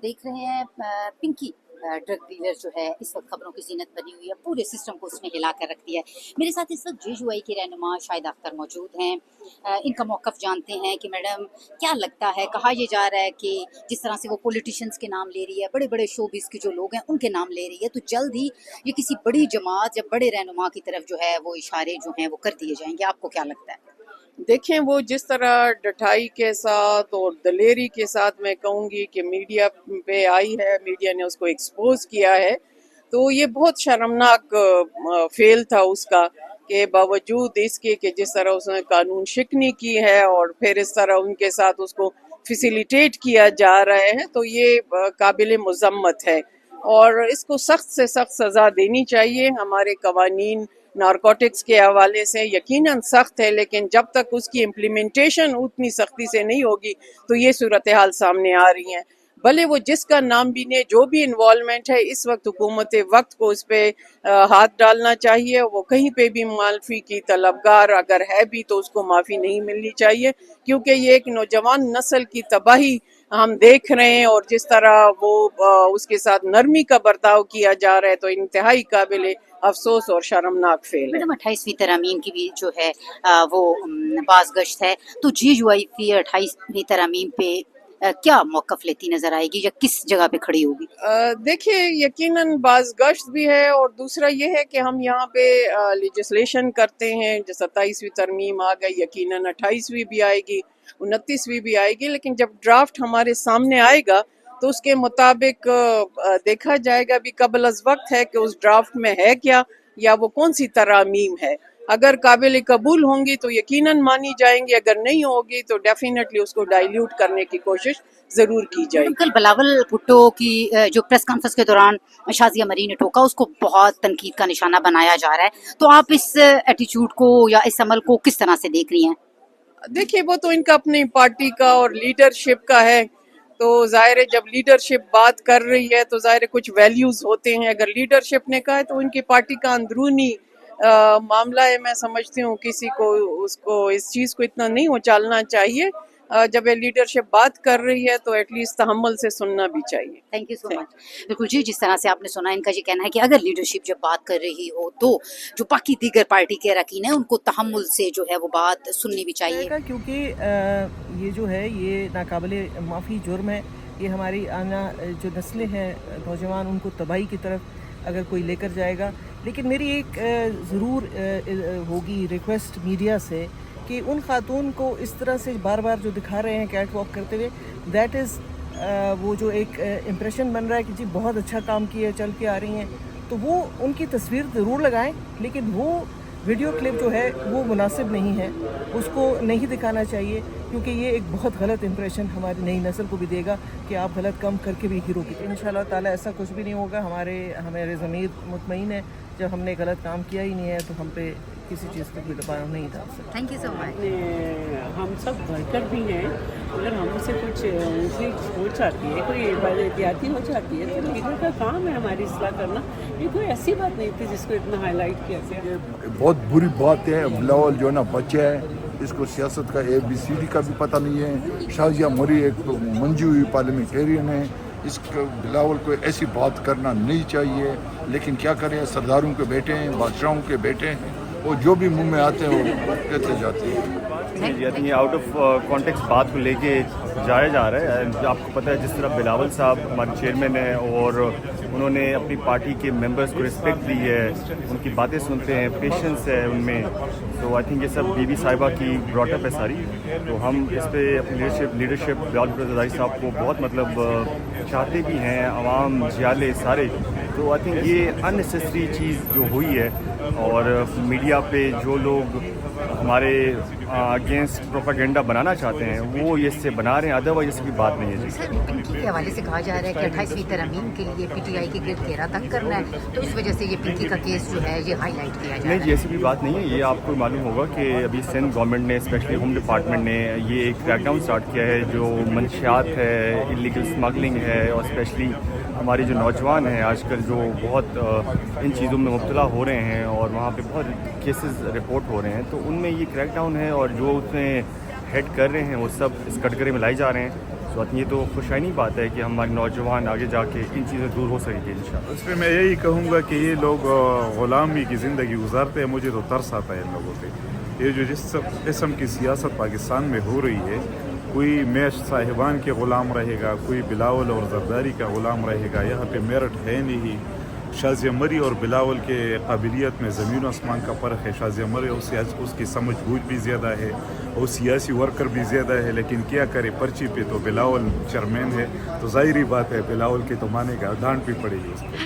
देख रहे हैं पिंकी ड्रग डीलर जो है इस वक्त खबरों की जीनत बनी हुई है, पूरे सिस्टम को उसने हिला कर रख दिया है। मेरे साथ इस वक्त JUI के रहनुमा शाहिद अख्तर मौजूद हैं। इनका मौक़िफ़ जानते हैं कि मैडम क्या लगता है, कहा यह जा रहा है कि जिस तरह से वो पॉलिटिशियंस के नाम ले रही है, बड़े बड़े शोबिज़ के जो लोग हैं उनके नाम ले रही है, तो जल्द ही ये किसी बड़ी जमात या बड़े रहनुमा की तरफ जो है वो इशारे जो हैं वो कर दिए जाएंगे, आपको क्या लगता है? देखें, वो जिस तरह डटाई के साथ और दलेरी के साथ मैं कहूँगी कि मीडिया पे आई है, मीडिया ने उसको एक्सपोज किया है, तो ये बहुत शर्मनाक फेल था उसका कि बावजूद इसके कि जिस तरह उसने कानून शिकनी की है और फिर इस तरह उनके साथ उसको फैसिलिटेट किया जा रहा है, तो ये काबिल मज़म्मत है और इसको सख्त से सख्त सज़ा देनी चाहिए। हमारे कवानीन नारकोटिक्स के हवाले से यकीनन सख्त है, लेकिन जब तक उसकी इम्प्लीमेंटेशन उतनी सख्ती से नहीं होगी तो ये सूरत हाल सामने आ रही हैं। भले वो जिसका नाम भी ने जो भी इन्वॉल्वमेंट है, इस वक्त हुकूमत वक्त को उस पर हाथ डालना चाहिए। वो कहीं पे भी माफ़ी की तलबगार अगर है भी तो उसको माफ़ी नहीं मिलनी चाहिए, क्योंकि ये एक नौजवान नस्ल की तबाही हम देख रहे हैं और जिस तरह वो उसके साथ नरमी का बर्ताव किया जा रहा है, तो इंतहाई काबिल अफसोस और शर्मनाक फेल है। मैडम 28वीं तरमीम की भी जो है वो बाज़गश्त है, तो JUI की 28वीं तरमीम पे क्या मौक़िफ़ लेती नज़र आएगी या किस जगह पे खड़ी होगी? देखिए, यकीनन बाज़गश्त भी है और दूसरा ये है कि हम यहाँ पे लेजिस्लेशन करते हैं। जो 27वीं तरमीम आ गई, यकीनन 28वीं भी आएगी, 29वीं भी आएगी, लेकिन जब ड्राफ्ट हमारे सामने आएगा तो उसके मुताबिक देखा जाएगा भी कबल अज़ वक्त है कि उस ड्राफ्ट में है क्या या वो कौन सी तरमीम है। अगर काबिल कबूल होंगी तो यकीनन मानी जाएंगी, अगर नहीं होगी तो डेफिनेटली उसको डाइल्यूट करने की कोशिश ज़रूर की जाएगी। कल बिलावल भुट्टो की जो प्रेस कॉन्फ्रेंस के दौरान शाज़िया मरी ने टोका, उसको बहुत तनकीद का निशाना बनाया जा रहा है, तो आप इस एटीट्यूड को या इस अमल को किस तरह से देख रही हैं? देखिए, वो तो इनका अपनी पार्टी का और लीडरशिप का है, तो ज़ाहिर है जब लीडरशिप बात कर रही है तो ज़ाहिर है कुछ वैल्यूज़ होते हैं। अगर लीडरशिप ने कहा है तो उनकी पार्टी का अंदरूनी मामला है। मैं समझती हूँ किसी को उसको इस चीज़ को इतना नहीं उछालना चाहिए। जब ये लीडरशिप बात कर रही है तो एटलीस्ट तहम्मुल से सुनना भी चाहिए। Thank you so much. बिल्कुल जी, जिस तरह से आपने सुना, इनका ये कहना है कि अगर लीडरशिप जब बात कर रही हो तो जो बाकी दीगर पार्टी के अरकान हैं उनको तहम्मुल से जो है वो बात सुननी भी चाहिए, क्योंकि ये जो है ये नाकाबिले माफ़ी जुर्म है। ये हमारी आना जो नस्लें हैं नौजवान, उनको तबाही की तरफ अगर कोई लेकर जाएगा। लेकिन मेरी एक ज़रूर होगी रिक्वेस्ट मीडिया से कि उन खातून को इस तरह से बार बार जो दिखा रहे हैं कैट वॉक करते हुए, दैट इज़ वो जो एक इम्प्रेशन बन रहा है कि जी बहुत अच्छा काम किया, चल के आ रही हैं, तो वो उनकी तस्वीर ज़रूर लगाएं, लेकिन वो वीडियो क्लिप जो है वो मुनासिब नहीं है, उसको नहीं दिखाना चाहिए, क्योंकि ये एक बहुत गलत इंप्रेशन हमारी नई नस्ल को भी देगा कि आप गलत काम करके भी हीरो की। इंशाल्लाह ताला ऐसा कुछ भी नहीं होगा। हमारे ज़मीर मुतमईन है, जब हमने गलत काम किया ही नहीं है तो हम पे किसी चीज़ का कोई दबाव नहीं था। Thank you so much. हम सब वर्कर भी हैं, अगर हमसे कुछ उनसे हो जाती है, कोई एहतियाती हो जाती है, तो लीडर का काम है हमारी इस्लाह करना। ये कोई ऐसी बात नहीं थी जिसको इतना हाईलाइट किया गया। बहुत बुरी बात है। बिलावल जो है ना बच्चा है, इसको सियासत का ABCD का भी पता नहीं है। शाज़िया मरी एक मंजी हुई पार्लियामेंटेरियन है, इस बिलावल को ऐसी बात करना नहीं चाहिए, लेकिन क्या करें, सरदारों के बेटे हैं, बादशाहों के बेटे हैं, और जो भी मुंह में आते हैं वो कहते जाते हैं। ये आउट ऑफ कॉन्टेक्स्ट बात को लेके जाया जा रहा है। आपको पता है जिस तरह बिलावल साहब हमारे चेयरमैन हैं और उन्होंने अपनी पार्टी के मेंबर्स को रिस्पेक्ट दी है, उनकी बातें सुनते हैं, पेशेंस है उनमें, तो आई थिंक ये सब बीबी साहिबा की ब्रॉटअप है सारी। तो हम इस पर अपनी लीडरशिप बिलावल रज़ाई साहब को बहुत चाहते भी हैं, आवाम जियाले सारे। तो आई थिंक ये अननेसेसरी चीज़ जो हुई है, और मीडिया पे जो लोग हमारे अगेंस्ट प्रोपेगेंडा बनाना चाहते हैं वो ये इससे बना रहे हैं, अदरवाइज इसकी बात नहीं है जी। सर, पिंकी के हवाले से कहा जा रहा है कि 28वीं तरमीम के लिए PTI के गिर्द घेरा तंग करना है, तो इस वजह से ये पिंकी का केस जो है ये हाईलाइट किया जा रहा है। नहीं जी, ऐसी भी बात नहीं है। ये आपको मालूम होगा कि अभी सिंध गवर्नमेंट ने, स्पेशली होम डिपार्टमेंट ने ये एक क्रैकडाउन स्टार्ट किया है, जो मंशियात है, इलीगल स्मगलिंग है, और स्पेशली हमारे जो नौजवान हैं आजकल जो बहुत इन चीज़ों में मुब्तला हो रहे हैं और वहाँ पे बहुत केसेस रिपोर्ट हो रहे हैं, तो उनमें ये क्रैकडाउन है और जो उसमें हेड कर रहे हैं वो सब इस कटघरे में लाई जा रहे हैं। ये तो खुशहाली बात है कि हमारे नौजवान आगे जाके इन चीज़ों से दूर हो सकेंगे इंशाल्लाह। उस पर मैं यही कहूँगा कि ये लोग ग़ुलामी की ज़िंदगी गुजारते हैं, मुझे तो तरस आता है इन लोगों पे। ये जो जिस किस्म की सियासत पाकिस्तान में हो रही है, कोई मैश साहिबान के ग़ुलाम रहेगा, कोई बिलावल और जरदारी का ग़ुलाम रहेगा। यहाँ पे मेरिट है नहीं। शाज़िया मरी और बिलावल के काबिलियत में ज़मीन आसमान का फ़र्क है। शाज़िया मरी उसकी समझ बूझ भी ज़्यादा है और सियासी वर्कर भी ज़्यादा है, लेकिन क्या करे, पर्ची पे तो बिलावल चेयरमैन है, तो ज़ाहिरी बात है बिलावल के तो मानेगा, डांट भी पड़ेगी उसको।